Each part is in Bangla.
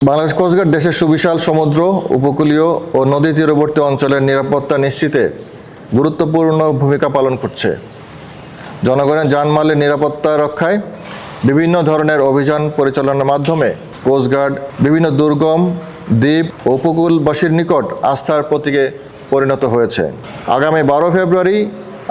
বাংলাদেশ কোস্টগার্ড দেশের সুবিশাল সমুদ্র, উপকূলীয় ও নদী তীরবর্তী অঞ্চলের নিরাপত্তা নিশ্চিতে গুরুত্বপূর্ণ ভূমিকা পালন করছে। জনগণের জানমালের নিরাপত্তা রক্ষায় বিভিন্ন ধরনের অভিযান পরিচালনার মাধ্যমে কোস্টগার্ড বিভিন্ন দুর্গম দ্বীপ ও উপকূলবাসীর নিকট আস্থার প্রতীকে পরিণত হয়েছে। আগামী 12 ফেব্রুয়ারি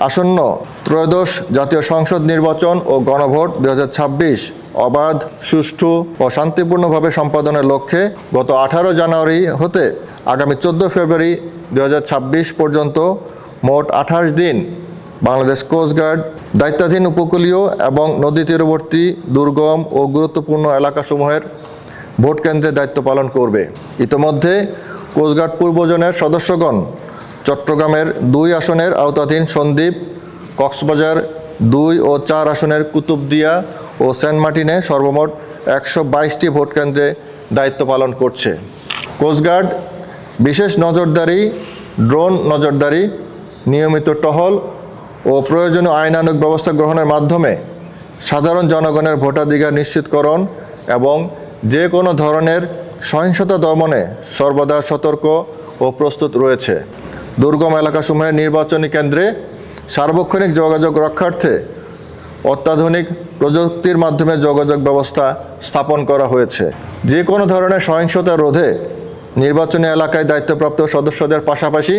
আসন্ন ত্রয়োদশ জাতীয় সংসদ নির্বাচন ও গণভোট 2026 অবাধ, সুষ্ঠু ও শান্তিপূর্ণভাবে সম্পাদনের লক্ষ্যে গত 18 জানুয়ারি হতে আগামী 14 ফেব্রুয়ারি 2026 পর্যন্ত মোট 28 দিন বাংলাদেশ কোস্টগার্ড দায়িত্বাধীন উপকূলীয় এবং নদী তীরবর্তী দুর্গম ও গুরুত্বপূর্ণ এলাকাসমূহের ভোট কেন্দ্রে দায়িত্ব পালন করবে। ইতোমধ্যে কোস্টগার্ড পূর্বজনের সদস্যগণ চট্টগ্রামের 2 আসনের আওতাধীন সন্দ্বীপ, কক্সবাজার 2 ও 4 আসনের কুতুবদিয়া ও সেন্ট মার্টিনে সর্বমোট 122টি ভোট কেন্দ্রে দায়িত্ব পালন করছে। কোস্টগার্ড বিশেষ নজরদারি, ড্রোন নজরদারি, নিয়মিত টহল ও প্রয়োজনীয় আইনানুগ ব্যবস্থা গ্রহণের মাধ্যমে সাধারণ জনগণের ভোটাধিকার নিশ্চিতকরণ এবং যে কোনো ধরনের সহিংসতা দমনে সর্বদা সতর্ক ও প্রস্তুত রয়েছে। দুর্গম এলাকাসমূহের নির্বাচনী কেন্দ্রে সার্বক্ষণিক যোগাযোগ রক্ষার্থে অত্যাধুনিক প্রযুক্তির মাধ্যমে যোগাযোগ ব্যবস্থা স্থাপন করা হয়েছে। যে কোনো ধরনের সহিংসতা রোধে নির্বাচনী এলাকায় দায়িত্বপ্রাপ্ত সদস্যদের পাশাপাশি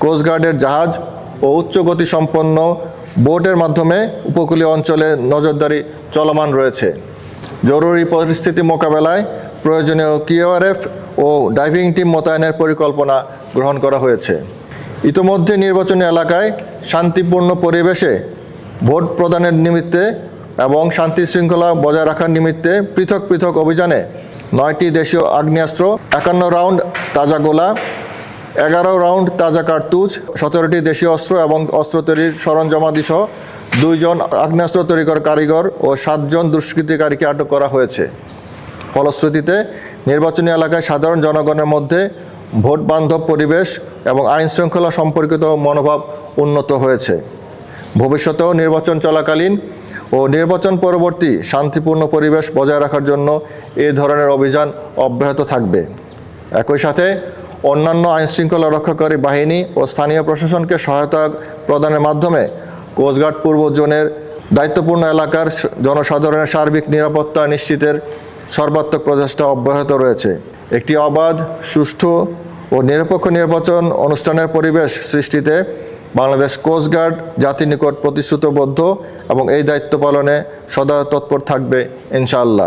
কোস্টগার্ডের জাহাজ ও উচ্চ গতিসম্পন্ন বোটের মাধ্যমে উপকূলীয় অঞ্চলে নজরদারি চলমান রয়েছে। জরুরি পরিস্থিতি মোকাবেলায় প্রয়োজনীয় কিউআরএফ ও ডাইভিং টিম মোতায়েনের পরিকল্পনা গ্রহণ করা হয়েছে। ইতোমধ্যে নির্বাচনী এলাকায় শান্তিপূর্ণ পরিবেশে ভোট প্রদানের নিমিত্তে এবং শান্তি শৃঙ্খলা বজায় রাখার নিমিত্তে পৃথক পৃথক অভিযানে 9টি দেশীয় আগ্নেয়াস্ত্র, 51 রাউন্ড তাজা গোলা, 11 রাউন্ড তাজা কার্তুজ, 17টি দেশীয় অস্ত্র এবং অস্ত্র তৈরির সরঞ্জামাদি সহ 2 জন আগ্নেয়াস্ত্র তৈরিকর কারিগর ও 7 জন দুষ্কৃতিকারীকে আটক করা হয়েছে। ফলশ্রুতিতে নির্বাচনী এলাকায় সাধারণ জনগণের মধ্যে ভোট বান্ধব পরিবেশ এবং আইন শৃঙ্খলা সম্পর্কিত মনোভাব উন্নত হয়েছে। ভবিষ্যতেও নির্বাচন চলাকালীন ও নির্বাচন পরবর্তী শান্তিপূর্ণ পরিবেশ বজায় রাখার জন্য এই ধরনের অভিযান অব্যাহত থাকবে। একই সাথে অন্যান্য আইনশৃঙ্খলা রক্ষাকারী বাহিনী ও স্থানীয় প্রশাসনকে সহায়তা প্রদানের মাধ্যমে কোস্টগার্ড পূর্ব জোনের দায়িত্বপূর্ণ এলাকার জনসাধারণের সার্বিক নিরাপত্তা নিশ্চিতের সর্বাত্মক প্রচেষ্টা অব্যাহত রয়েছে। একটি অবাধ, সুষ্ঠু ও নিরপেক্ষ নির্বাচন অনুষ্ঠানের পরিবেশ সৃষ্টিতে বাংলাদেশ কোস্টগার্ড জাতির নিকট প্রতিশ্রুতিবদ্ধ এবং এই দায়িত্ব পালনে সদা তৎপর থাকবে ইনশাআল্লাহ।